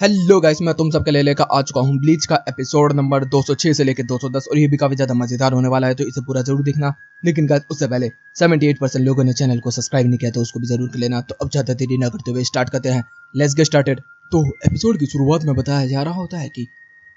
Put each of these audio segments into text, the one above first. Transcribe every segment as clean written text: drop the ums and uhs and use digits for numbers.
Hello guys, मैं तुम सबके लिए लेकर आ चुका हूँ ब्लीच का एपिसोड नंबर 206 से लेकर 210 और ये भी काफी ज्यादा मजेदार होने वाला है, तो इसे पूरा जरूर देखना। लेकिन गाइस उससे पहले 78% लोगों ने चैनल को सब्सक्राइब नहीं किया, तो उसको भी जरूर कर लेना। तो अब ज्यादा देरी ना करते हुए स्टार्ट करते हैं। Let's get started. तो एपिसोड की शुरुआत में बताया जा रहा होता है कि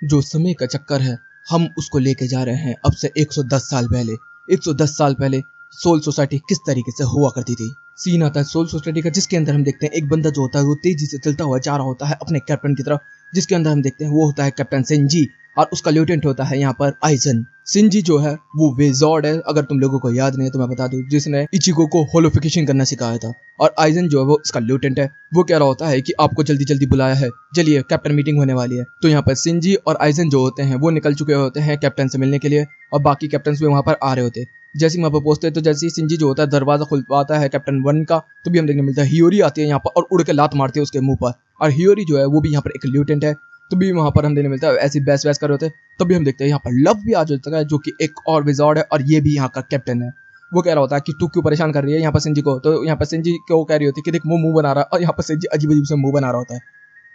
जो समय का चक्कर है, हम उसको लेके जा रहे हैं अब से 110 साल पहले। 110 साल पहले सोल सोसाइटी किस तरीके से हुआ करती थी। सीन आता है सोल सोसाइटी का, जिसके अंदर हम देखते हैं एक बंदा जो होता है वो तेजी से चलता हुआ जा रहा होता है अपने कैप्टन की तरफ, जिसके अंदर हम देखते हैं वो होता है कैप्टन सिंजी और उसका लेफ्टिनेंट होता है यहाँ पर आइजन। सिंजी जो है वो विज़ार्ड है, अगर तुम लोगों को याद नहीं है तो मैं बता दूं, जिसने इचिको को होलोफिकेशन करना सिखाया था। और आइजन जो है वो इसका लेफ्टिनेंट है। वो कह रहा होता है कि आपको जल्दी जल्दी बुलाया है, चलिए कैप्टन मीटिंग होने वाली है। तो यहाँ पर सिंजी और आइजन जो होते हैं वो निकल चुके होते हैं कैप्टन से मिलने के लिए, और बाकी कैप्टन भी वहाँ पर आ रहे होते हैं। जैसे वहाँ पर पहुंचते हैं तो जैसे ही सिंजी जो होता है दरवाजा खुलवाता है कैप्टन 1 का, तो भी हम देखने मिलता है हियोरी आती है यहाँ पर और उड़ के लात मारती है उसके मुंह पर। और हियोरी जो है वो भी यहाँ पर एक लेफ्टिनेंट है, तो भी वहाँ पर हम देखने मिलता है ऐसी बहस वहस कर रहे होते। तभी हम देखते हैं यहाँ पर लव भी आ जाता है, जो कि एक और विज़ार्ड है और ये भी यहाँ का कैप्टन है। वो कह रहा होता है कि तू क्यों परेशान कर रही है यहाँ पर सिंजी को। तो यहाँ पर सिंजी को कह रही होती है कि देख मुंह बना रहा है, और यहाँ पर सिंजी अजीब अजीब से मुंह बना रहा होता है।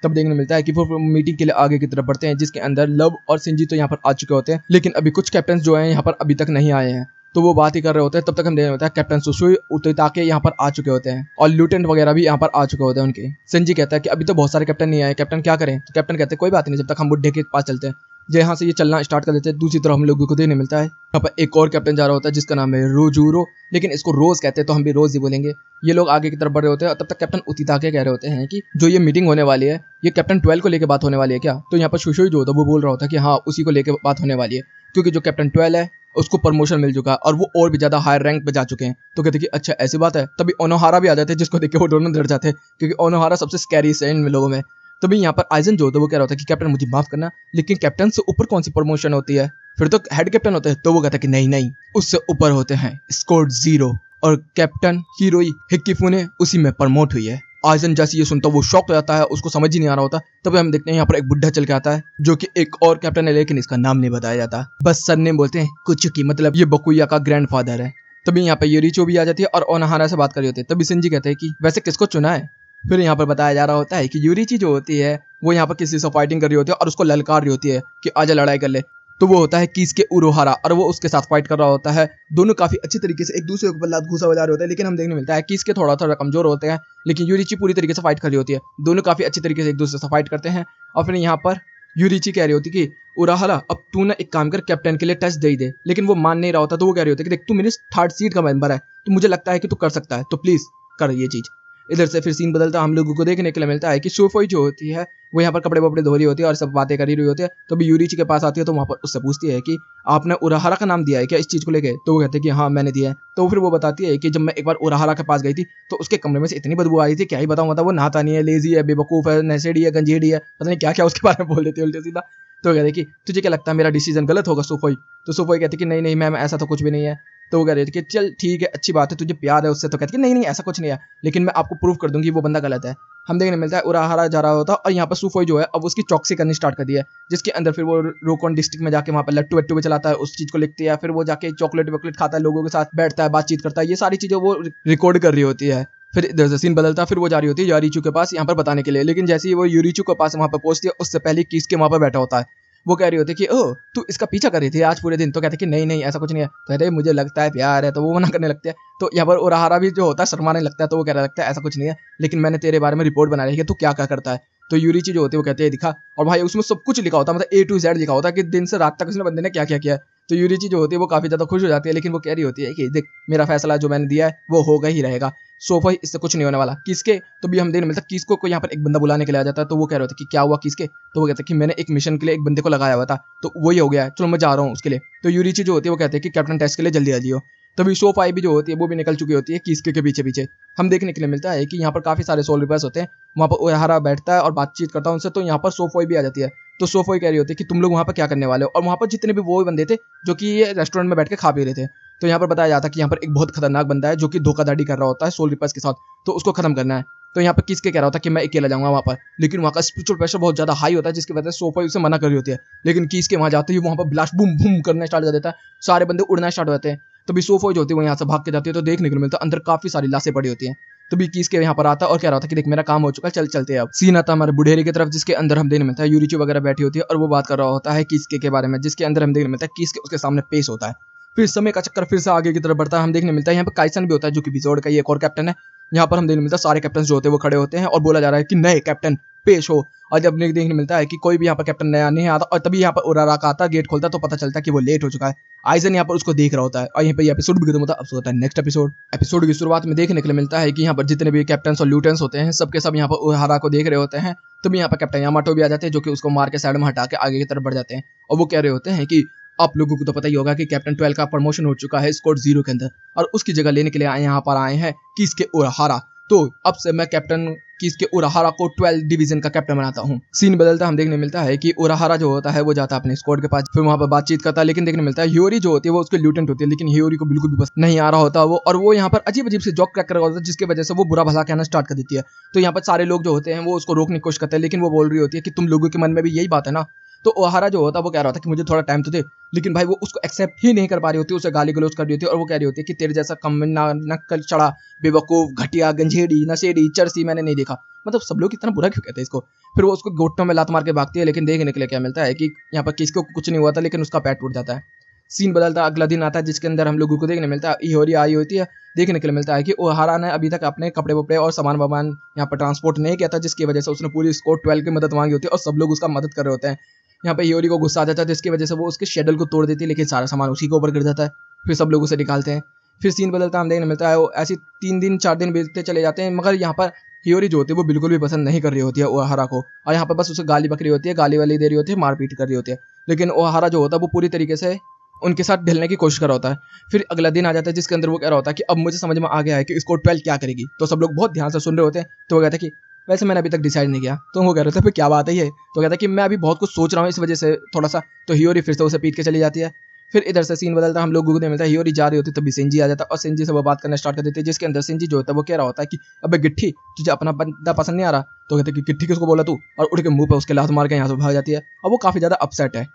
तब देखने मिलता है कि वो मीटिंग के लिए आगे की तरफ बढ़ते हैं, जिसके अंदर लव और सिंजी तो यहाँ पर आ चुके होते हैं, लेकिन अभी कुछ कैप्टन जो हैं यहाँ पर अभी तक नहीं आए हैं। तो वो बात ही कर रहे होते हैं, तब तक हम देखने होता है कैप्टन सुसुई उताके यहाँ पर आ चुके होते हैं और लेफ्टिनेंट वगैरह भी यहाँ पर आ चुके होते हैं उनके। सिंजी कहता है कि अभी तो बहुत सारे कैप्टन नहीं आए, कैप्टन क्या करें। तो कैप्टन कहते हैं कोई बात नहीं, जब तक हम बुड्ढे के पास चलते हैं। जहाँ से ये चलना स्टार्ट कर देते हैं, दूसरी तरफ हम लोगों को देखने मिलता है यहाँ पर एक और कैप्टन जा रहा होता है जिसका नाम है रोजूरो, लेकिन इसको रोज कहते हैं तो हम भी रोज ही बोलेंगे। ये लोग आगे की तरफ बढ़ रहे होते हैं, तब तक कैप्टन उताके कह रहे होते हैं कि जो ये मीटिंग होने वाली है ये कैप्टन 12 को लेकर बात होने वाली है क्या। तो यहाँ पर सुसुई जो होता है वो बोल रहा होता है कि हाँ उसी को लेकर बात होने वाली है, क्योंकि जो कैप्टन 12 है उसको प्रमोशन मिल चुका है और वो और भी ज्यादा हायर रैंक पे जा चुके हैं। तो कहते कि अच्छा ऐसी बात है। तभी ओनोहारा भी आ जाते हैं, जिसको देख के वो दोनों डर जाते हैं, क्योंकि ओनोहारा सबसे स्कैरी है इन लोगों में। तभी यहाँ पर आइजन जो होता है वो कह रहा होता है कि कैप्टन मुझे माफ करना, लेकिन कैप्टन से ऊपर कौन सी प्रमोशन होती है, फिर तो हेड कैप्टन होते हैं। तो वो कहता है कि नहीं नहीं, उससे ऊपर होते हैं स्क्वाड 0 और कैप्टन हिरोई हिकिफुने उसी में प्रमोट हुई है। आइजन जैसे ये सुनता वो शॉक हो जाता है, उसको समझ ही नहीं आ रहा होता। तभी हम देखते हैं यहाँ पर एक बुढ़ा चल के आता है जो कि एक और कैप्टन है, लेकिन इसका नाम नहीं बताया जाता, बस सरनेम बोलते हैं कुछ की, मतलब ये बकुया का ग्रैंडफादर है। तभी यहाँ पर यूरिचो भी आ जाती है और ओनोहारा से बात कर रही होती है। तभी सिंजी कहते हैं कि वैसे किसको चुना है। फिर यहाँ पर बताया जा रहा होता है कि यूरिची जो होती है वो यहाँ पर किसी से फाइटिंग कर रही होती है और उसको ललकार रही होती है कि आजा लड़ाई कर ले। तो वो होता है किसके उरोहारा और वो उसके साथ फाइट कर रहा होता है। दोनों काफी अच्छी तरीके से एक दूसरे के ऊपर लात घुसा बजा रहे होते हैं, लेकिन हम देखने मिलता है कि इसके थोड़ा थोड़ा कमजोर होते हैं, लेकिन यूरिची पूरी तरीके से फाइट कर रही होती है। दोनों काफी अच्छी तरीके से एक दूसरे से फाइट करते हैं। और फिर यहाँ पर यूरिची कह रही होती कि उराहरा अब तू ना एक काम कर, कैप्टन के लिए टेस्ट दे दे, लेकिन वो मान नहीं रहा होता। तो वो कह रही होती है कि देख तू मेरी 3rd सीट का मेंबर है, तो मुझे लगता है कि तू कर सकता है, तो प्लीज कर ये चीज। इधर से फिर सीन बदलता हम लोगों को देखने के लिए मिलता है कि सोफोई जो होती है वो यहाँ पर कपड़े वपड़े धो रही होती है और सब बातें कर रही होती है। तो भी यूरिची के पास आती है, तो वहाँ पर उससे पूछती है कि आपने उराहरा का नाम दिया है क्या इस चीज़ को लेके। तो वो कहते हैं कि हाँ मैंने दिया है। तो फिर वो बताती है कि जब मैं एक बार उराहरा के पास गई थी तो उसके कमरे में से इतनी बदबू आ रही थी, क्या ही बताऊँ, मतलब वो नहाता नहीं है, लेजी है, बेवकूफ़ है, नशेड़ी है, गंजेड़ी है, पता नहीं क्या क्या उसके बारे में बोल देती है उल्टे सीधा। तो कहते कि तुझे क्या लगता है मेरा डिसीजन गलत होगा सोफोई। तो सोफोई कहती कि नहीं नहीं मैम ऐसा तो कुछ भी नहीं है। तो वो कह रही थी कि चल ठीक है अच्छी बात है तुझे प्यार है उससे। तो कहती कि नहीं नहीं ऐसा कुछ नहीं है, लेकिन मैं आपको प्रूव कर दूंगी वो बंदा गलत है। हम देखने मिलता है उराहरा जा रहा होता और यहाँ पर सुफोई जो है अब उसकी चौकसी करनी स्टार्ट कर दी है, जिसके अंदर फिर वो रोकोन डिस्ट्रिक्ट में जाके वहाँ पर लट्टू वट्टू भी चलाता है, उस चीज को लिखती है, फिर वो जाके चॉकलेट वॉकलेट खाता है, लोगों के साथ बैठता है, बातचीत करता है, ये सारी चीजें वो रिकॉर्ड कर रही होती है। फिर इधर से सीन बदलता, फिर वो जा रही होती है यारीचू के पास यहाँ पर बताने के लिए, लेकिन जैसे ही वो यूरिचू के पास वहाँ पर पहुंचती है उससे पहले किस के वहाँ पर बैठा होता है। वो कह रही होती है कि ओह तू इसका पीछा कर रही थी आज पूरे दिन। तो कहते कि नहीं नहीं ऐसा कुछ नहीं है। तो कहते मुझे लगता है प्यार है। तो वो मना करने लगते हैं। तो यहाँ पर उराहरा भी जो होता है शर्माने लगता है। तो वो कहने लगता है ऐसा कुछ नहीं है, लेकिन मैंने तेरे बारे में रिपोर्ट बना रही है कि तू क्या क्या करता है। तो यूरिची जो होती है वो कहते हैं दिखा, और भाई उसमें सब कुछ लिखा होता है, मतलब A to Z लिखा होता है कि दिन से रात तक उसने बंदे ने क्या क्या किया है। तो यूरिची जो होती है वो काफी ज्यादा खुश हो जाती है, लेकिन वो कह रही होती है कि देख मेरा फैसला जो मैंने दिया है वो होगा ही रहेगा, सोफा इससे कुछ नहीं होने वाला। किसके। तो भी हम देखने मिलता किसको को यहाँ पर एक बंदा बुलाने के लिए आ जाता है। तो वो कह रहे थे कि क्या हुआ किसके। तो वो कहते हैं कि मैंने एक मिशन के लिए एक बंदे को लगाया हुआ था, तो वही हो गया है, चलो मैं जा रहा हूँ उसके लिए। तो यूरिची जो होती है वो कहते हैं कि कैप्टन टेस्ट के लिए जल्दी आ जाइयो। तभी सोफाई भी जो होती है वो भी निकल चुकी होती है किसके के पीछे पीछे। हम देखने के लिए मिलता है कि यहाँ पर काफी सारे सोल रिपर्स होते हैं, वहाँ पर उराहरा बैठता है और बातचीत करता है उनसे। तो यहाँ पर सोफोई भी आ जाती है। तो सोफोई कह रही होती है कि तुम लोग वहाँ पर क्या करने वाले हो, और वहाँ पर जितने भी वो बंदे थे जो कि ये रेस्टोरेंट में बैठ के खा पी रहे थे। तो यहाँ पर बताया जाता है कि यहाँ पर एक बहुत खतरनाक बंदा है जो कि धोखाधड़ी कर रहा होता है सोल रिपर्स के साथ, तो उसको खत्म करना है। तो यहाँ पर किसके कह रहा होता है कि मैं अकेला जाऊंगा वहाँ पर, लेकिन वहाँ का स्पिरिचुअल प्रेशर बहुत ज्यादा हाई होता है, जिसकी वजह से सोफोई उसे मना कर रही होती है। लेकिन किसके वहाँ जाते ही वहाँ पर ब्लास्ट बूम बूम करना स्टार्ट कर देता है, सारे बंदे उड़ना स्टार्ट हो जाते हैं। तभी सोफोई जो होती है वो यहाँ से भाग के जाती है। तो देखने को मिलता है अंदर काफी सारी लाशें पड़ी होती हैं। तभी किसके यहाँ पर आता और कह रहा था कि देख मेरा काम हो चुका है, चल चलते हैं अब। सीन आता हमारे बुढ़ेरी की तरफ, जिसके अंदर हम देखने मिलता है यूरिची वगैरह बैठी होती है और वो बात कर रहा होता है किसके के बारे में, जिसके अंदर हम देखने मिलता है किसके उसके सामने पेश होता है। फिर समय का चक्कर फिर से आगे की तरफ बढ़ता है, हम देखने मिलता है यहाँ पर काइसन भी होता है जो कि बिजोड़ का एक और कैप्टन है। यहाँ पर हम देखने मिलता है सारे कैप्टन जो होते हैं वो खड़े होते हैं और बोला जा रहा है कि नए कैप्टन पेश हो। और जब देखने मिलता है कि कोई भी यहाँ पर कैप्टन नया नहीं आता और तभी यहाँ पर उरारा का आता, गेट खोलता है तो पता चलता है कि वो लेट हो चुका है। आइजन यहाँ पर उसको देख रहा होता है और यहीं पर एपिसोड भी खत्म होता है। अब होता है नेक्स्ट एपिसोड की शुरुआत में देखने के लिए मिलता है कि यहाँ पर जितने भी कैप्टन और ल्यूटेंट्स होते हैं सबके सब यहाँ पर उरारा को देख रहे होते हैं। तभी यहाँ पर कैप्टन यामाटो भी आ जाते हैं जो कि उसको मार के साइड में हटा के आगे की तरफ बढ़ जाते हैं और वो कह रहे होते हैं कि आप लोगों को तो पता ही होगा कि कैप्टन 12 का प्रमोशन हो चुका है स्क्वाड 0 के अंदर और उसकी जगह लेने के लिए यहाँ पर आए हैं किसके उराहारा। तो अब से मैं कैप्टन किसके उराहारा को 12 डिवीजन का कैप्टन बनाता हूँ। सीन बदलता हम देखने मिलता है कि उराहारा जो होता है वो जाता है अपने स्क्वाड के पास, फिर वहाँ पर बातचीत करता है। लेकिन देखने मिलता है हियोरी जो होती है वो उसके ल्यूटेंट होती है, लेकिन हियोरी को बिल्कुल भी पसंद नहीं आ रहा होता वो, और वो यहाँ पर अजीब अजीब से जॉक क्रैक कर रहा होता है जिसकी वजह से वो बुरा भला कहना स्टार्ट कर देती है। तो यहाँ पर सारे लोग जो होते हैं वो उसको रोकने की कोशिश करते हैं, लेकिन वो बोल रही होती है कि तुम लोगों के मन में भी यही बात है ना। तो ओहारा जो होता है वो कह रहा था कि मुझे थोड़ा टाइम तो दे, लेकिन भाई वो उसको एक्सेप्ट ही नहीं कर पा रही होती, उसे गाली गलौज कर रही होती है और वो कह रही होती है कि तेरे जैसा कम नक्कल चढ़ा बेवकूफ घटिया गंजेड़ी नशेड़ी चरसी मैंने नहीं देखा। मतलब सब लोग इतना बुरा क्यों कहते हैं इसको। फिर वो उसको घुटनों में लात मार के भागती है, लेकिन देखने के लिए क्या मिलता है कि यहाँ पर किसको कुछ नहीं हुआ था लेकिन उसका पैर टूट जाता है। सीन बदलता अगला दिन आता है जिसके अंदर हम लोगों को देखने मिलता है इहोरी आई होती है। देखने के लिए मिलता है कि ओहारा ने अभी तक अपने कपड़े वपड़े और सामान वामान यहाँ पर ट्रांसपोर्ट नहीं किया था, जिसकी वजह से उसने पूरी स्क्वाड 12 की मदद मांगी होती है और सब लोग उसका मदद कर रहे होते हैं। यहाँ पे हियोरी को गुस्सा आ जाता है जिसकी वजह से वो उसके शेडल को तोड़ देती है, लेकिन सारा सामान उसी के ऊपर गिर जाता है। फिर सब लोग उसे निकालते हैं। फिर सीन बदलता हम देखने मिलता है वो ऐसी 3 दिन 4 दिन बीतते चले जाते हैं, मगर यहाँ पर हियोरी जो होती है वो बिल्कुल भी पसंद नहीं कर रही होती है ओहारा को, और यहाँ पर बस उसे गाली बकरी होती है, गाली वाली दे रही होती है, मारपीट कर रही होती है। लेकिन ओहारा जो होता है वो पूरी तरीके से उनके साथ ढलने की कोशिश कर रहा होता है। फिर अगला दिन आ जाता है जिसके अंदर वो कह रहा होता है कि अब मुझे समझ में आ गया है कि स्क्वाड 12 क्या करेगी। तो सब लोग बहुत ध्यान से सुन रहे होते हैं। तो वो कहता है कि वैसे मैंने अभी तक डिसाइड नहीं किया। तो वो कह रहे थे फिर क्या बात है ये। तो कहता है कि मैं अभी बहुत कुछ सोच रहा हूँ इस वजह से थोड़ा सा। तो हियोरी फिर से उसे पीट के चली जाती है। फिर इधर से सीन बदलता हम लोग को मिलता है हियोरी जा रही होती है, तभी सिंजी आ जाता है और सिंजी से वो बात करना स्टार्ट कर देती है, जिसके अंदर सिंजी जो होता है वो कह रहा होता है कि अबे गिट्ठी तुझे अपना बंदा पसंद नहीं आ रहा। तो कहते कि गिट्ठी किसको बोला तू, और उड़ के मुंह पे उसके लात मार के यहाँ से भाग जाती है और वो काफी ज्यादा अपसेट है।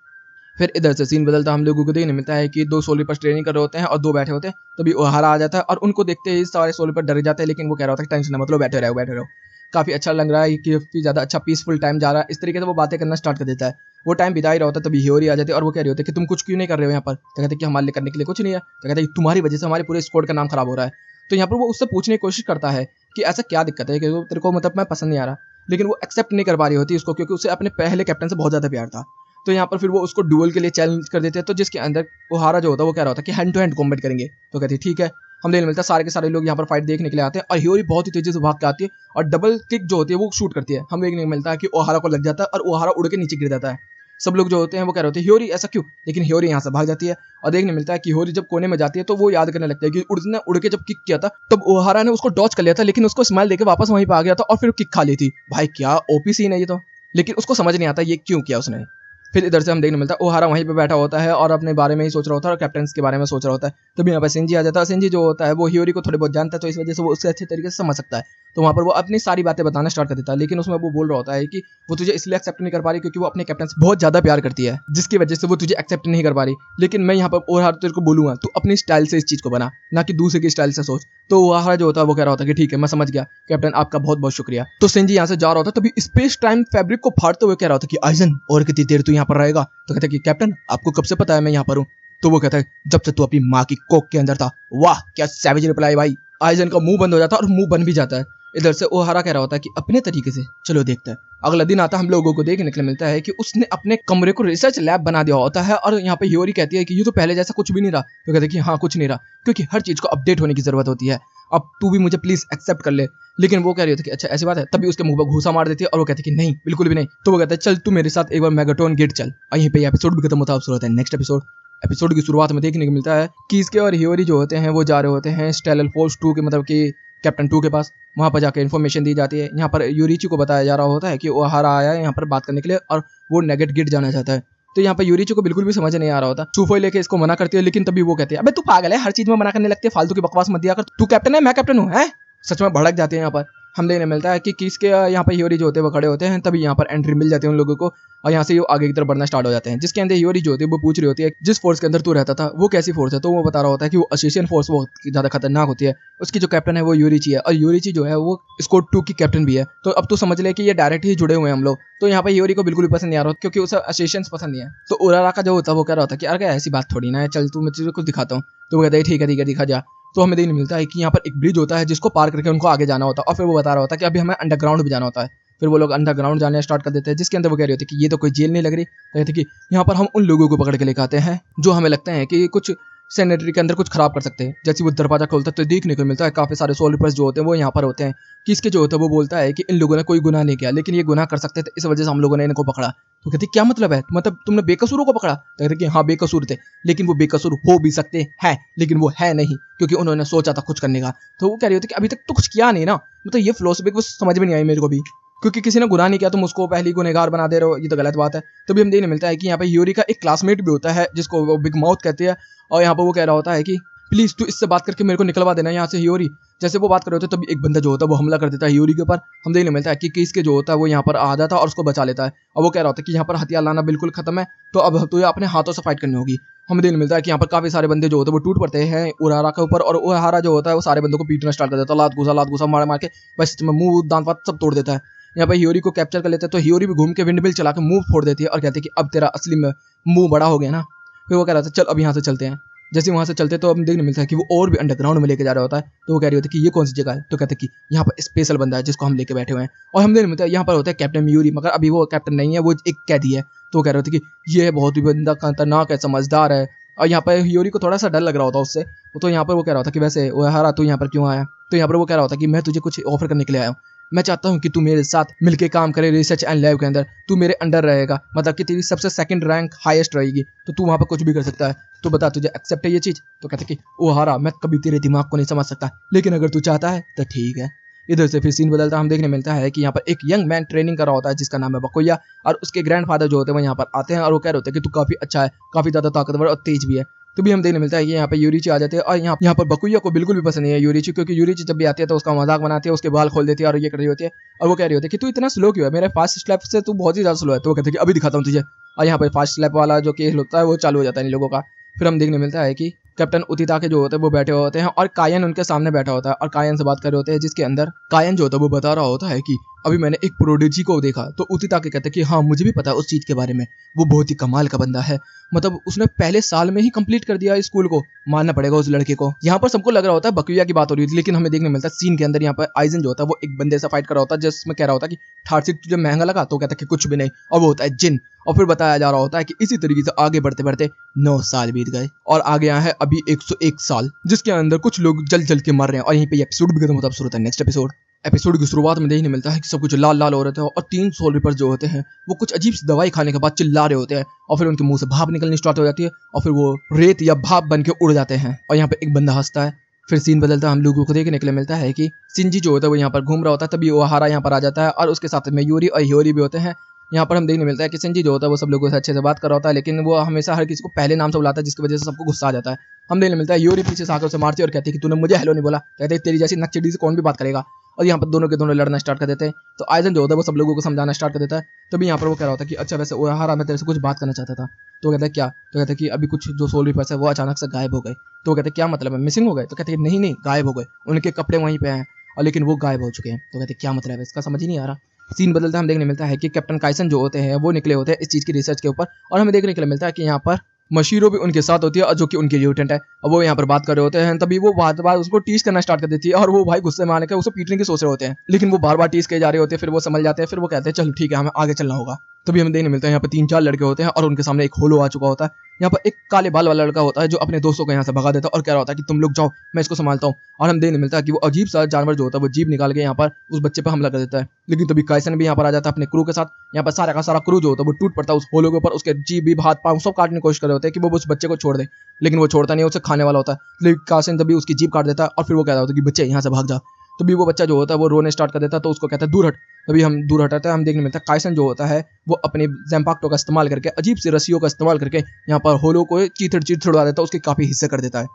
फिर इधर से सीन बदलता हम लोगों को देखने मिलता है कि 2 सोल्जर पर ट्रेनिंग कर रहे होते हैं और 2 बैठे होते हैं। तभी ओहारा आ जाता है और उनको देखते ही सारे सोल्जर पर डर जाते हैं, लेकिन वो कह रहा होता है टेंशन ना मतलब बैठे रहो। काफी अच्छा लग रहा है कि काफी ज्यादा अच्छा पीसफुल टाइम जा रहा है। इस तरीके से वो बातें करना स्टार्ट कर देता है। वो टाइम बिता ही रहा होता है, तभी हियोरी आ जाती है और वो कह रही होती है कि तुम कुछ क्यों नहीं कर रहे हो यहाँ पर। तो कहते हैं कि हमारे लिए करने के लिए कुछ नहीं है। तो कहते हैं तुम्हारी वजह से हमारे पूरे स्क्वाड का नाम खराब हो रहा है। तो यहाँ पर वो उससे पूछने की कोशिश करता है कि ऐसा क्या दिक्कत है कि तेरे को मतलब मैं पसंद नहीं आ रहा, लेकिन वो एक्सेप्ट नहीं कर पा रही होती उसको, क्योंकि उसे अपने पहले कैप्टन से बहुत ज्यादा प्यार था। तो यहाँ पर फिर वो उसको डुअल के लिए चैलेंज कर देते हैं, तो जिसके अंदर ओहारा जो होता है वो कह रहा होता है कि हैंड टू हैंड कॉम्बैट करेंगे। तो कहती है ठीक है। हम देखने मिलता है सारे के सारे लोग यहाँ पर फाइट देखने के लिए आते हैं और हियोरी बहुत ही तेजी से भाग के आती है और डबल किक जो होती है वो शूट करती है। हम देखने को मिलता है कि ओहारा को लग जाता है और ओहारा उड़ के नीचे गिर जाता है। सब लोग जो होते हैं वो कह रहे होते हैं हियोरी ऐसा क्यों, लेकिन हियोरी यहाँ से भाग जाती है। और देखने मिलता है कि हियोरी जब कोने में जाती है तो वो याद करने लगता है कि उसने उड़ के जब किक किया था तब ओहारा ने उसको डॉच कर लिया था, लेकिन उसको स्माइल देके वापस वहीं पर आ गया था और फिर किक खा ली थी। भाई क्या ओपी सीन है ये तो, लेकिन उसको समझ नहीं आता ये क्यों किया उसने। फिर इधर से हम देखने मिलता है ओहारा वहीं पे बैठा होता है और अपने बारे में ही सोच रहा होता है और कैप्टन के बारे में सोच रहा होता है। तभी यहाँ पर सिंजी आ जाता है। सिंजी जो होता है वो हियोरी को थोड़े बहुत जानता है, तो इस वजह से वो उससे अच्छे तरीके से समझ सकता है। तो वहाँ पर वो अपनी सारी बातें बताना स्टार्ट कर देता है, लेकिन उसमें वो बोल रहा होता है कि वो तुझे इसलिए एक्सेप्ट नहीं कर पा रही क्योंकि वो अपने कैप्टन से बहुत ज्यादा प्यार करती है, जिसकी वजह से वो तुझे एक्सेप्ट नहीं कर पा रही। लेकिन मैं यहाँ पर ओहारा तेरे को बोलूंगा तू अपनी स्टाइल से इस चीज को बना, ना कि दूसरे की स्टाइल से सोच। तो ओहारा जो होता है वो कह रहा होता है कि ठीक है मैं समझ गया कैप्टन, आपका बहुत बहुत शुक्रिया। तो सिंजी यहाँ से जा रहा होता है, तभी स्पेस टाइम फैब्रिक को फाड़ते हुए कह रहा होता है कि आइजन और कितनी देर तू यहाँ पर रहेगा। तो कहता है कि कैप्टन आपको कब से पता है मैं यहाँ पर हूँ। तो वो कहता है जब से तू अपनी माँ की कोख के अंदर था। वाह क्या सैवेज रिप्लाई भाई। आइजन का मुंह बंद हो जाता है और मुंह बन भी जाता है। इधर से ओहारा कह रहा होता है कि अपने तरीके से चलो देखते हैं। अगला दिन आता हम लोगों को देखने के लिए मिलता है कि उसने अपने कमरे को रिसर्च लैब बना दिया होता है और यहाँ पे हियोरी कहती है कि ये तो पहले जैसा कुछ भी नहीं रहा। तो कहते हैं कि हाँ कुछ नहीं रहा, क्योंकि हर चीज को अपडेट होने की जरूरत होती है। अब तू भी मुझे प्लीज एक्सेप्ट कर ले। लेकिन वो कह रही होती है कि अच्छा ऐसी बात है। तभी उसके मुंह पर घूसा मार देती है और वो कहती है कि नहीं बिल्कुल भी नहीं। तो वो कहता है चल तू मेरे साथ एक बार मेगाटोन गेट चल। और यहीं पे एपिसोड भी खत्म होता है। नेक्स्ट एपिसोड की शुरुआत में देखने को मिलता है कि इसके और हियोरी जो होते हैं वो जा रहे होते हैं स्टेलल फोर्स 2 के मतलब कि कैप्टन 2 के पास। वहाँ पर जाकर इन्फॉर्मेशन दी जाती है। यहाँ पर यूरिची को बताया जा रहा होता है कि ओहारा आया है यहाँ पर बात करने के लिए और वो नेगेट गिट जाना चाहता है। तो यहाँ पर यूरिची को बिल्कुल भी समझ नहीं आ रहा होता। चूफोई लेके इसको मना करती है, लेकिन तभी वो कहती है अबे तू पागल है, हर चीज में मना करने लगती है, फालतू की बकवास मत दिया कर, तू कैप्टन है मैं कैप्टन हूँ है। सच में भड़क जाते हैं यहाँ पर। हम देखने मिलता है कि किसके यहाँ पे हियोरी जो होते हैं वो खड़े होते हैं, तभी यहाँ पर एंट्री मिल जाती है उन लोगों को और यहाँ से वो आगे की तरफ बढ़ना स्टार्ट हो जाते हैं। जिसके अंदर हियोरी जो होती है वो पूछ रही होती है जिस फोर्स के अंदर तू रहता था वो कैसी फोर्स है, तो वो बता रहा होता है कि वो असेशियन फोर्स बहुत ज़्यादा खतरनाक होती है। उसकी जो कैप्टन है वो यूरिची है और यूरिची जो है वो स्क्वाड 2 की कैप्टन भी है। तो अब तू समझ ले कि ये डायरेक्ट ही जुड़े हुए हैं हम लोग। तो यहाँ पे यूरी को बिल्कुल भी पसंद नहीं आ रहा क्योंकि उसे असेशियंस पसंद नहीं है। तो उरारा का जो होता है वो कह रहा होता है कि अरे ऐसी बात थोड़ी ना है, चल तू मैं तुझे कुछ दिखाता हूँ। तो वो कहता है ठीक है दिखा जा। तो हमें देखने मिलता है कि यहाँ पर एक ब्रिज होता है जिसको पार करके उनको आगे जाना होता है और फिर वो बता रहा होता है कि अभी हमें अंडरग्राउंड भी जाना होता है। फिर वो लोग अंडरग्राउंड जाने स्टार्ट कर देते हैं, जिसके अंदर वो कह रहे होते हैं कि ये तो कोई जेल नहीं लग रही। कहते हैं कि यहाँ पर हम उन लोगों को पकड़ के लेके आते हैं जो हमें लगता है कि कुछ सैनिटरी के अंदर कुछ खराब कर सकते हैं। जैसे वो दरवाजा खोलता है तो देखने को मिलता है काफी सारे सोल्जर्स जो होते हैं वो यहाँ पर होते हैं। किसके जो होता है वो बोलता है कि इन लोगों ने कोई गुनाह नहीं किया लेकिन ये गुनाह कर सकते थे, इस वजह से हम लोगों ने इनको पकड़ा। तो कहते क्या मतलब है, मतलब तुमने बेकसूरों को पकड़ा? तो कहते कि हाँ बेकसूर थे, लेकिन वो बेकसूर हो भी सकते हैं लेकिन वो है नहीं क्योंकि उन्होंने सोचा था कुछ करने का। तो वो कह रही होती कि अभी तक तो कुछ किया नहीं ना। मतलब ये फिलोसफी कुछ समझ में नहीं आई मेरे को भी, क्योंकि किसी ने गुनाह नहीं किया तुम उसको पहले ही गुनहगार बना दे रहे हो, ये तो गलत बात है। तभी हम देखने मिलता है कि यहाँ पे यूरी का एक क्लासमेट भी होता है जिसको वो बिग माउथ कहते हैं और यहाँ पर वो कह रहा होता है कि प्लीज तू इससे बात करके मेरे को निकलवा देना यहाँ से हियोरी। जैसे वो बात कर रहे होते तभी एक बंदा जो होता है वो हमला कर देता है हियोरी के ऊपर। हम देखने मिलता है कि किसके जो होता है वो यहाँ पर आ जाता है और उसको बचा लेता है और वो कह रहा होता है कि यहाँ पर हथियार लाना बिल्कुल खत्म है, तो अब तुझे अपने हाथों से फाइट करनी होगी। हमें देखने मिलता है कि यहाँ पर काफी सारे बंदे जो होते हैं वो टूट पड़ते हैं उरारा के ऊपर और उरारा जो होता है वो सारे बंदों को पीटना स्टार्ट कर देता है, लात घुसा मार मार के बस मुंह दांत वात सब तोड़ देता है। यहाँ पे हियोरी को कैप्चर कर लेते हैं तो हियोरी भी घूम के विंड मिल चला के मुंह फोड़ देती है और कहती है कि अब तेरा असली में मुंह बड़ा हो गया ना। फिर वो कह रहा था चल अब यहाँ से चलते हैं। जैसे वहां से चलते तो अब देखने मिलता है कि वो और भी अंडरग्राउंड में लेके जा रहा होता है। तो वो कह रही होती है कि ये कौन सी जगह है, तो कहते हैं कि यहाँ पर स्पेशल बंदा है जिसको हम लेके बैठे हुए हैं। और हम देखने मिलता है यहाँ पर होता है कैप्टन मयूरी, मगर अभी वो कैप्टन नहीं है, वो एक कैदी है। तो वो कह रहे होते कि ये बहुत ही बंदा खतरनाक है, समझदार है। और यहाँ पर हियोरी को थोड़ा सा डर लग रहा होता उससे। तो यहाँ पर वो कह रहा होता कि वैसे वो हारा तू यहाँ पर क्यों आया। तो यहाँ पर वो कह रहा होता कि मैं तुझे कुछ ऑफर करने के लिए आया हूँ। मैं चाहता हूँ कि तू मेरे साथ मिलके काम करे रिसर्च एंड लैब के अंदर। तू मेरे अंडर रहेगा, मतलब कि तेरी सबसे सेकंड रैंक हाईएस्ट रहेगी, तो तू वहाँ पर कुछ भी कर सकता है। तो बता तुझे एक्सेप्ट है ये चीज़। तो कहते कि ओ हारा मैं कभी तेरे दिमाग को नहीं समझ सकता, लेकिन अगर तू चाहता है तो ठीक है। इधर से फिर सीन बदलता हम देखने मिलता है कि यहाँ पर एक यंग मैन ट्रेनिंग कर रहा होता है जिसका नाम है बकुया, और उसके ग्रैंडफादर जो होते हैं वो यहाँ पर आते हैं और वो कह रहे होते हैं कि तू काफ़ी अच्छा है, काफ़ी ज़्यादा ताकतवर और तेज भी है। तो भी हम देखने मिलता है कि यहाँ पे यूरिची आ जाते हैं और यहाँ पर बकुया को बिल्कुल भी पसंद नहीं है यूरिची, क्योंकि यूरिची जब भी आती है तो उसका मजाक बनाती है, उसके बाल खोल देती है और ये कर रही होती है। और वो कह रही होती है कि तू इतना स्लो क्यों है, मेरे फास्ट स्लैप से तू बहुत ही ज़्यादा स्लो है। तो वो कहते हैं कि अभी दिखाता हूँ तुझे। और यहाँ पर फास्ट स्लैप वाला जो केस होता है वो चालू हो जाता है इन लोगों का। फिर हम देखने मिलता है कि कैप्टन उतिता के जो होते हैं वो बैठे होते हैं और कायन उनके सामने बैठा होता है और कायन से बात कर रहे होते हैं, जिसके अंदर कायन जो होता है वो बता रहा होता है कि अभी मैंने एक प्रोडिजी को देखा। तो उतिता के कहते हैं कि हाँ मुझे भी पता है उस चीज़ के बारे में, वो बहुत ही कमाल का बंदा है, मतलब उसने पहले साल में ही कंप्लीट कर दिया स्कूल को, मानना पड़ेगा उस लड़के को। यहाँ पर सबको लग रहा होता है बकुया की बात हो रही थी, लेकिन हमें देखने मिलता है सीन के अंदर यहाँ पर आइजन जो होता है वो एक बंदे से फाइट कर रहा होता है जिसमें कह रहा होता है कि थार्सिक तुझे महंगा लगा। तो कहता है कि कुछ भी नहीं, और वो होता है जिन। और फिर बताया जा रहा होता है कि इसी तरीके से आगे बढ़ते बढ़ते 9 साल बीत गए और आगे यहाँ है अभी 101 साल, जिसके अंदर कुछ लोग जल जल के मर रहे हैं। और यहीं पे एपिसोड भी खत्म होता है। शुरू होता है नेक्स्ट एपिसोड की शुरुआत में देखने मिलता है कि सब कुछ लाल लाल हो रहे थे और 3 सोल रिपर्स जो होते हैं वो कुछ अजीब सी दवाई खाने के बाद चिल्ला रहे होते हैं और फिर उनके मुंह से भाप निकलनी स्टार्ट हो जाती है और फिर वो रेत या भाप बन के उड़ जाते हैं। और यहाँ पे एक बंदा हंसता है। फिर सीन बदलता है, हम लोगों को देखने के लिए मिलता है कि सिंजी जो होता है वो यहाँ पर घूम रहा होता है, तभी ओहारा यहाँ पर आ जाता है और उसके साथ में यूरी और हियोरी भी होते हैं। यहाँ पर हम देखने मिलता है कि सिंजी जो होता है वो सब लोगों से अच्छे से बात कर रहा होता है, लेकिन वो हमेशा हर किसी को पहले नाम से बुलाता है, जिसकी वजह से सबको गुस्सा आ जाता है। हम देखने मिलता है यूरी पीछे से आकर उसे मारती है और कहती है कि तूने मुझे हेलो नहीं बोला, कहते हैं तेरी जैसी नक्चड़ी से कौन भी बात करेगा। और यहाँ पर दोनों के दोनों लड़ना स्टार्ट कर देते हैं। तो आइजन जो होता है वो सब लोगों को समझाना स्टार्ट कर देता है। तभी यहाँ पर वो कह रहा होता है कि अच्छा वैसे ओहारा मैं तेरे से कुछ बात करना चाहता था। तो कहता है क्या। तो कहते हैं कि अभी कुछ जो सोल रिपर्स है वो अचानक से गायब हो गए। तो कहते हैं क्या मतलब है, मिसिंग हो गए। तो कहते हैं नहीं गायब हो गए, उनके कपड़े वहीं पे हैं और लेकिन वो गायब हो चुके हैं। तो कहते हैं क्या मतलब है, इसका समझ ही नहीं आ रहा। सीन बदलता हम देखने मिलता है कि कैप्टन काइसन जो होते हैं वो निकले होते हैं इस चीज़ की रिसर्च के ऊपर, और हमें देखने के लिए मिलता है कि यहाँ पर मशीरो भी उनके साथ होती है और जो कि उनकी ल्यूटेंट है। और वो यहाँ पर बात कर रहे होते हैं, तभी वो बात उसको टीज करना स्टार्ट कर देती है और वो भाई गुस्से में आने के उसे पीटने की सोच रहे होते हैं, लेकिन वो बार बार टीज किए जा रहे होते हैं। फिर वो समझ जाते हैं, फिर वो कहते हैं चलो ठीक है हमें आगे चलना होगा। तभी हमें देखने मिलता है यहाँ पर 3-4 लड़के होते हैं और उनके सामने एक होलो आ चुका होता है। यहाँ पर एक काले बाल वाला लड़का होता है जो अपने दोस्तों को यहाँ से भगा देता है और कह रहा होता है कि तुम लोग जाओ मैं इसको संभालता हूँ। और हम देखने मिलता है कि वो अजीब सा जानवर जो होता है वो जीप निकाल के यहाँ पर उस बच्चे पर हमला कर देता है। लेकिन तभी काइसन भी यहाँ पर आ जाता है अपने क्रू के साथ। यहाँ पर सारा का सारा क्रू जो होता है वो टूट पड़ता है उस होलो के ऊपर, उसके जीभ भी हाथ पाँव सब काटने की कोशिश कर रहे होते हैं कि वो उस बच्चे को छोड़ दे, लेकिन वो छोड़ता नहीं है, उसे खाने वाला होता है। लेकिन काइसन तभी उसकी जीभ काट देता है और फिर वो कहता होता है कि बच्चे यहाँ से भाग जा। तभी वो बच्चा जो होता है वो रोने स्टार्ट कर देता है, तो उसको कहता है दूर हट। तभी हम दूर हटाते हैं। हम देखने मिलता है काइसन जो होता है वो अपने जैम्पाक्टो का इस्तेमाल करके अजीब सी रस्सियों का इस्तेमाल करके यहाँ पर होलो को चीथड़ उड़ा देता है, उसके काफ़ी हिस्से कर देता है।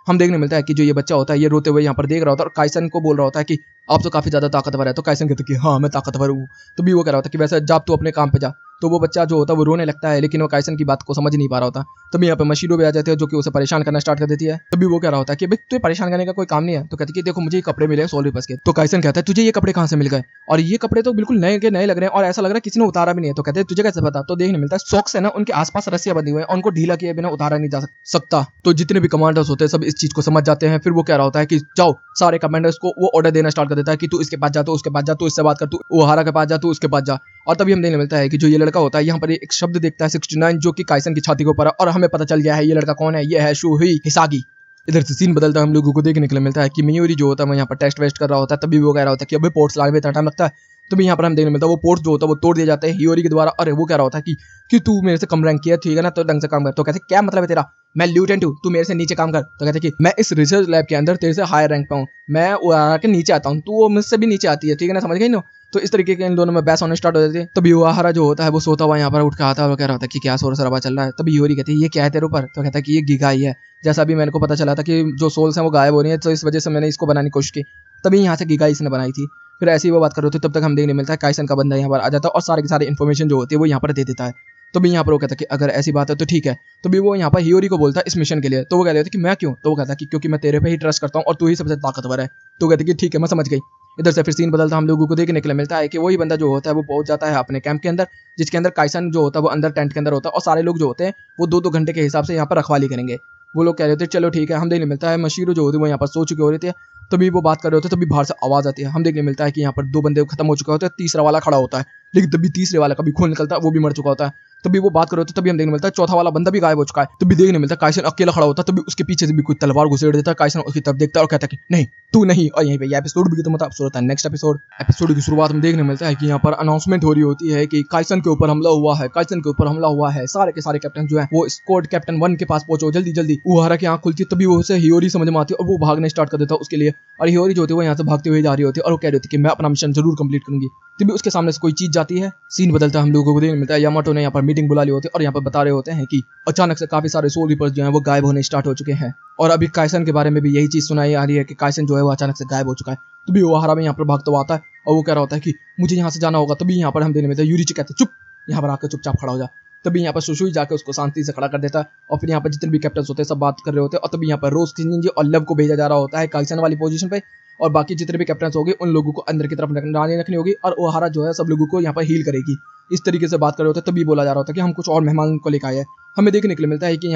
हम देखने मिलता है कि जो ये बच्चा होता है ये रोते हुए यहाँ पर देख रहा होता है और काइसन को बोल रहा होता है कि आप तो काफी ज्यादा ताकतवर है। तो काइसन कहता है कि हाँ मैं ताकतवर हूँ। तो भी वो कह रहा होता है कि वैसे जा तू अपने काम पे जा। तो वो बच्चा जो होता है वो रोने लगता है, लेकिन वो काइसन की बात को समझ नहीं पा रहा होता। तभी यहाँ पे मशीरो भी आ जाते हैं जो कि उसे परेशान करना स्टार्ट कर देती है। तभी वो कह रहा होता है कि भाई तुझे परेशान करने का कोई काम नहीं है। तो कहती है कि देखो मुझे ये कपड़े मिले सोल रिपर्स के। तो काइसन कहता है तुझे ये कपड़े कहाँ से मिल गए, और ये कपड़े तो बिल्कुल नए के नए लग रहे हैं और ऐसा लग रहा है किसी ने उतारा भी नहीं है। तो कहते हैं तुझे कैसे पता। तो देखने मिलता है सॉक्स है ना उनके आसपास रस्सियां बंधी हुई है, उनको ढीला किए बिना उतारा नहीं जा सकता। तो जितने भी कमांडर्स होते हैं सब इस चीज को समझ जाते हैं। फिर वो कह रहा होता है कि जाओ सारे कमांडर्स को वो ऑर्डर देना स्टार्ट कर देता है कि तू इसके पास जा, तो उसके पास जा, तू इससे बात कर, तू ओहारा के पास जा, तू उसके पास जा। और तभी हम देखने मिलता है कि जो ये लड़का होता है यहाँ पर एक शब्द देखता है 69 जो कि काइसन की छाती के ऊपर है, और हमें पता चल गया है ये लड़का कौन है, ये है शूही हिसागी। इधर से सीन बदलता है, हम लोगों को देखने के लिए मिलता है कि मियोरी जो होता है वो यहाँ पर टेस्ट वेस्ट कर रहा होता है। तभी वो कह रहा होता है कि अभी पोर्ट्स लाने में इतना टाइम लगता है। तभी यहाँ पर हम देखने मिलता है वो पोर्ट्स जो होता है वो तोड़ दिए जाते हैं हियोरी के द्वारा। अरे वो कह रहा होता है कि तू मेरे से कम रैंक किया, ठीक है ना, तो ढंग से काम कर। तो कहते क्या मतलब है तेरा, मैं ल्यूटेंट हूँ, तू मेरे से नीचे काम कर। तो कहते कि मैं इस रिसर्च लैब के अंदर तेरे से हायर रैंक पे हूँ, मैं ओहारा के नीचे आता हूँ, तू वो मुझसे भी नीचे आती है, ठीक है ना, समझ गई ना। तो इस तरीके के इन दोनों में बहस होने स्टार्ट हो जाती है। तभी ओहारा जो होता है वो सोता हुआ यहाँ पर उठ के आता है, वो कह रहा होता है कि क्या शोर शराबा चल रहा है। तभी यूरी कहती है ये क्या है तेरे ऊपर। तो कहता है कि ये गीगा ही है, जैसा अभी मेरे को पता चला था कि जो सोल्स हैं वो गायब हो रही है, तो इस वजह से मैंने इसको बनाने की कोशिश की, तभी यहाँ से गीगा इसने बनाई थी। फिर ऐसे ही वो बात कर रहे थे, तब तक हम देखने मिलता है काइसन का बंदा यहाँ पर आ जाता है और सारे के सारे इन्फॉर्मेशन जो होती है वो यहाँ पर दे देता है। तो भी यहाँ पर वो कहता है कि अगर ऐसी बात है तो ठीक है। तो भी वो यहाँ पर हियोरी को बोलता है इस मिशन के लिए। तो वो कहते हैं कि मैं क्यों। तो वो कहता है कि क्योंकि मैं तेरे पे ही ट्रस्ट करता हूँ और तू ही सबसे ताकतवर है। तो कहते हैं कि ठीक है मैं समझ गई। इधर से फिर सीन बदलता हम लोगों को देखने के लिए मिलता है कि वही बंदा जो होता है वो पहुंच जाता है अपने कैंप के अंदर, जिसके अंदर काइसन जो होता है वो अंदर टेंट के अंदर होता है, और सारे लोग जो होते हैं वो 2-2 घंटे के हिसाब से यहाँ पर रखवाली करेंगे। वो लोग कह रहे थे चलो ठीक है। हम देखने मिलता है मशीरो जो होती है वो यहाँ पर सो चुके हो रहे थे। तभी वो बात कर रहे होते हैं, तभी बाहर से आवाज आती है। हम देखने मिलता है कि यहाँ पर 2 बंदे खत्म हो चुके होते हैं, तीसरा वाला खड़ा होता है, लेकिन तभी तीसरे वाला का भी खून निकलता है, वो भी मर चुका होता है। तभी वो बात कर रहे होते हैं, तभी हम देखने मिलता है चौथा वाला बंदा भी गायब हो चुका है। तभी देखने मिलता है काइसन अकेला खड़ा होता है, तभी उसके पीछे से भी कोई तलवार घुसेड़ देता है। काइसन उसकी तरफ देखता है और कहता है कि नहीं तू नहीं। और यहीं पे ये एपिसोड भी खत्म होता है। अब होता है नेक्स्ट एपिसोड की शुरुआत में देखने मिलता है कि यहाँ पर अनाउंसमेंट हो रही होती है कि काइसन के ऊपर हमला हुआ है, काइसन के ऊपर हमला हुआ है। सारे के सारे कैप्टन जो है वो स्क्वाड कैप्टन 1 के पास पहुंचो जल्दी जल्दी। ओहारा की आंख खुलती है, तभी वो उसे हियोरी समझ में आती है और वो भागने स्टार्ट कर देता है उसके लिए। और हियोरी जो होती है वो यहाँ से भागते हुए जा रही होती है और वो कह रही होती है कि मैं अपना मिशन जरूर कंप्लीट करूंगी। तभी उसके सामने से कोई चीज जाती है। सीन बदलता है, हम लोगों को देखने मिलता है यामाटो ने यहाँ पर मीटिंग बुला ली होती है और यहाँ पर बता रहे होते हैं कि अचानक से काफी सारे सोल रिपर्स जो हैं वो गायब होने स्टार्ट हो चुके हैं। और अभी काइसन के बारे में भी यही चीज सुनाई आ रही है कि काइसन जो है वो अचानक से गायब हो चुका है। तभी ओहारा में यहाँ पर भागता हुआ आता है और वो कह रहा होता है कि मुझे यहाँ से जाना होगा। तभी यहाँ पर हम देखने मिलता है यूरिची कहते हैं चुप, यहाँ पर आकर चुपचाप खड़ा हो जा। तभी यहाँ पर सुशुई जाकर उसको शांति से खड़ा कर देता है और फिर यहाँ पर जितने भी कैप्टन होते हैं सब बात कर रहे होते हैं। और तभी यहाँ पर रोज किंजी और लव को भेजा जा रहा होता है काइसन वाली पोजीशन पे, और बाकी जितने भी कैप्टन होंगे उन लोगों को अंदर की तरफ डालने रखनी होगी और ओहारा जो है सब लोगों को यहाँ पर हील करेगी। इस तरीके से बात कर रहे होते हैं। तभी बोला जा रहा होता है कि हम कुछ और मेहमान को लेकर आए हैं। हमें देखने के लिए मिलता है कि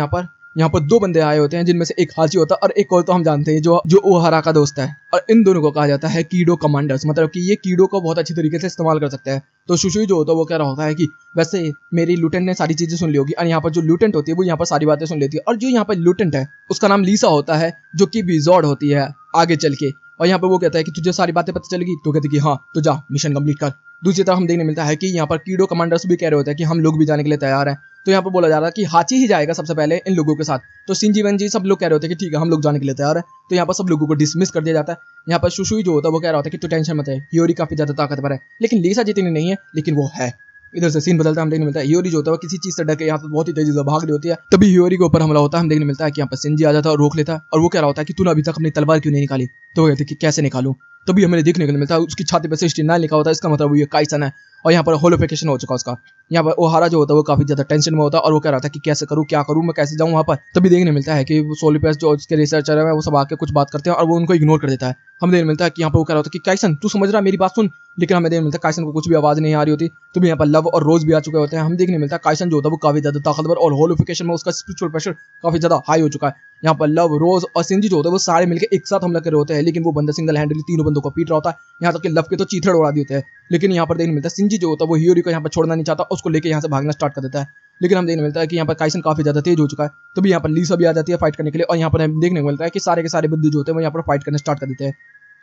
यहाँ पर 2 बंदे आए होते हैं, जिनमें से एक हाची होता है और एक और तो हम जानते हैं जो ओहारा का दोस्त है। और इन दोनों को कहा जाता है कीडो कमांडर्स, मतलब कि ये कीडो को बहुत अच्छी तरीके से इस्तेमाल कर सकते हैं। तो सुशुई जो होता है वो कह रहा होता है कि वैसे मेरी लूटेंट ने सारी चीजें सुन ली होगी, और यहाँ पर जो लूटेंट होती है वो यहाँ पर सारी बातें सुन लेती है। और जो यहाँ पर लूटेंट है उसका नाम लीसा होता है, जो कि विजॉर्ड होती है आगे चल के। और यहाँ पर वो कहता है कि तुझे सारी बातें पता चलेगी। तो कहते कि हाँ तो जा मिशन कंप्लीट कर। दूसरी तरफ हम देखने मिलता है कि यहाँ पर कीडो कमांडर्स भी कह रहे होते हैं कि हम लोग भी जाने के लिए तैयार हैं। तो यहाँ पर बोला जा रहा है कि हाची ही जाएगा सबसे पहले इन लोगों के साथ। तो सिंजी वंजी सब लोग कह रहे होते हैं कि ठीक है हम लोग जाने के लिए तैयार है। तो यहाँ पर सब लोगों को डिसमिस कर दिया जाता है। यहाँ पर सुशुई जो होता है वो कह रहा होता है कि तू टेंशन मत है, हियोरी काफी ज्यादा ताकतवर है, लेकिन लीसा जितनी नहीं है, लेकिन वो है। इधर से सीन बदलता है, हम देखने मिलता है हियोरी जो होता है किसी चीज से डर के यहाँ पर बहुत ही तेजी से भाग रही होती है। तभी हियोरी के ऊपर हमला होता है। हम देखने मिलता है कि यहाँ पर सिंजी आ जाता है और रोक लेता है, और वो कह रहा होता है कि तूने अभी तक अपनी तलवार क्यों नहीं निकाली। तो वो कहते कि कैसे निकालूं। तभी हमें देखने को मिलता है उसकी छाती पर 69 लिखा होता है, इसका मतलब ये काइसन है। और यहाँ पर होलोफिकेशन हो चुका उसका। यहाँ पर ओहारा जो होता है वो काफी ज्यादा टेंशन में होता है और वो कह रहा था कि कैसे करूँ, क्या करूँ, मैं कैसे जाऊँ वहाँ पर। तभी देखने मिलता है कि सोलिपेस जो उसके रिसर्चर है वो सब आके कुछ बात करते हैं और वो उनको इग्नोर कर देता है। हमें देखने मिलता है कि यहाँ पर वो कह रहा था कि काइसन तू समझ रहा है मेरी बात सुन, लेकिन हमें देखने मिलता है काइसन को कुछ भी आवाज नहीं आ रही होती। तभी यहाँ पर लव और रोज भी आ चुके होते हैं। हम देखने मिलता है काइसन जो होता है वो काफी ज्यादा ताकतवर और होलोफिकेशन में उसका स्पिरिचुअल प्रेशर काफी ज्यादा हाई हो चुका है। यहाँ पर लव, रोज और सिंजी जो होता है वो सारे मिलकर एक साथ हमला कर रहे होते हैं, लेकिन वो बंदा सिंगल हैंडली तीनों बंदों को पीट रहा होता है। यहाँ तक कि लव के तो चीथड़े उड़ा देते हैं। लेकिन यहाँ पर देखने मिलता है सिंजी जो होता है वो हियोरी को यहाँ पर छोड़ना नहीं चाहता, उसको लेकर यहाँ से भागना स्टार्ट कर देता है। लेकिन हम देखने मिलता है कि यहाँ पर काइसन काफी ज्यादा तेज हो चुका है। तभी यहाँ पर लीसा भी आ जाती है फाइट करने के लिए, और यहाँ पर हम देखने को मिलता है कि सारे के सारे बंदे जो होते हैं वो यहाँ पर फाइट करना स्टार्ट कर देते हैं।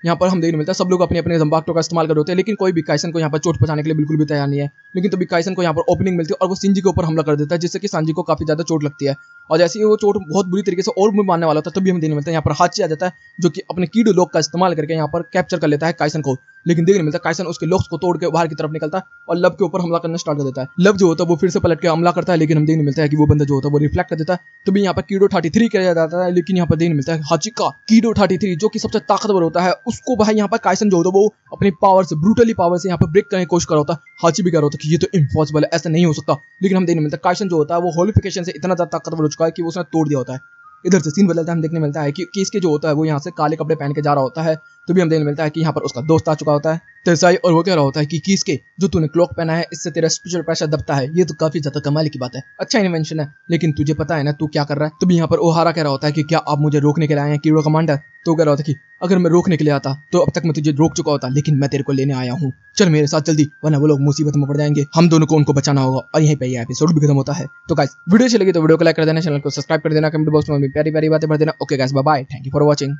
यहाँ पर हम देखने मिलता है सब लोग अपने अपने जंबाक्टो का इस्तेमाल कर रहे होते हैं, लेकिन कोई भी काइसन को यहाँ पर चोट पहुंचाने के लिए बिल्कुल भी तैयार नहीं है। लेकिन तभी काइसन को यहाँ पर ओपनिंग मिलती है और वो सिंजी के ऊपर हमला कर देता है, जिससे कि सांजी को काफी ज्यादा चोट लगती है। और जैसे ही वो चोट बहुत बुरी तरीके से और भी मारने वाला होता है, तभी हमें देखने मिलता है यहाँ पर हाची आ जाता है, जो कि अपने कीडो लॉक का इस्तेमाल करके यहाँ पर कैप्चर कर लेता है काइसन को। लेकिन देखने मिलता है काइसन उसके लॉक्स को तोड़ के बाहर की तरफ निकलता है और लब के ऊपर हमला करना स्टार्ट कर देता है। लब जो होता है वो फिर से पलट के हमला करता है, लेकिन हम देखने मिलता है कि वो बंदा जो होता है वो रिफ्लेक्ट कर देता है। तो भी यहाँ पर कीडो 33 किया जाता है, लेकिन यहाँ पर देखने मिलता है हाची का कीडो 33 जो कि सबसे ताकतवर होता है, उसको भाई यहाँ पर काइसन जो होता है वो अपनी पावर से ब्रूटली पावर से यहाँ पर ब्रेक करने की कोशिश कर रहा होता है। हाची भी कह रहा होता है कि ये तो इम्पॉसिबल है, ऐसा नहीं हो सकता। लेकिन हम देखने मिलता है काइसन जो होता है वो होलिफिकेशन से इतना ज्यादा ताकतवर हो चुका है कि उसने तोड़ दिया होता है। इधर से सीन बदलता है, हम देखने मिलता है कि किसके जो होता है वो यहाँ से काले कपड़े पहन के जा रहा होता है। तो भी हम देखने मिलता है कि यहाँ पर उसका दोस्त आ चुका होता है तेसाई, और वो कह रहा होता है कि किसके जो तूने क्लॉक पहना है इससे तेरा स्पिरिचुअल प्रेशर दबता है, ये तो काफी ज्यादा कमाल की बात है, अच्छा इन्वेंशन है, लेकिन तुझे पता है ना तू क्या कर रहा है। तो भी यहाँ पर ओहारा कह रहा होता है कि क्या आप मुझे रोकने के लिए आए हैं कीडो कमांडर। तो कह रहा होता है कि अगर मैं रोकने के लिए आता तो अब तक मैं तुझे रोक चुका होता, लेकिन मैं तेरे को लेने आया हूँ, चल मेरे साथ जल्दी, वरना वो लोग मुसीबत में पड़ जाएंगे, हम दोनों को उनको बचाना होगा। और यहीं पे ये एपिसोड भी खत्म होता है। तो गाइस वीडियो अच्छी लगी तो वीडियो को लाइक कर देना, चैनल को सब्सक्राइब कर देना, कमेंट बॉक्स में प्यारी प्यारी बातें भर देना। Okay guys bye bye, thank you for watching.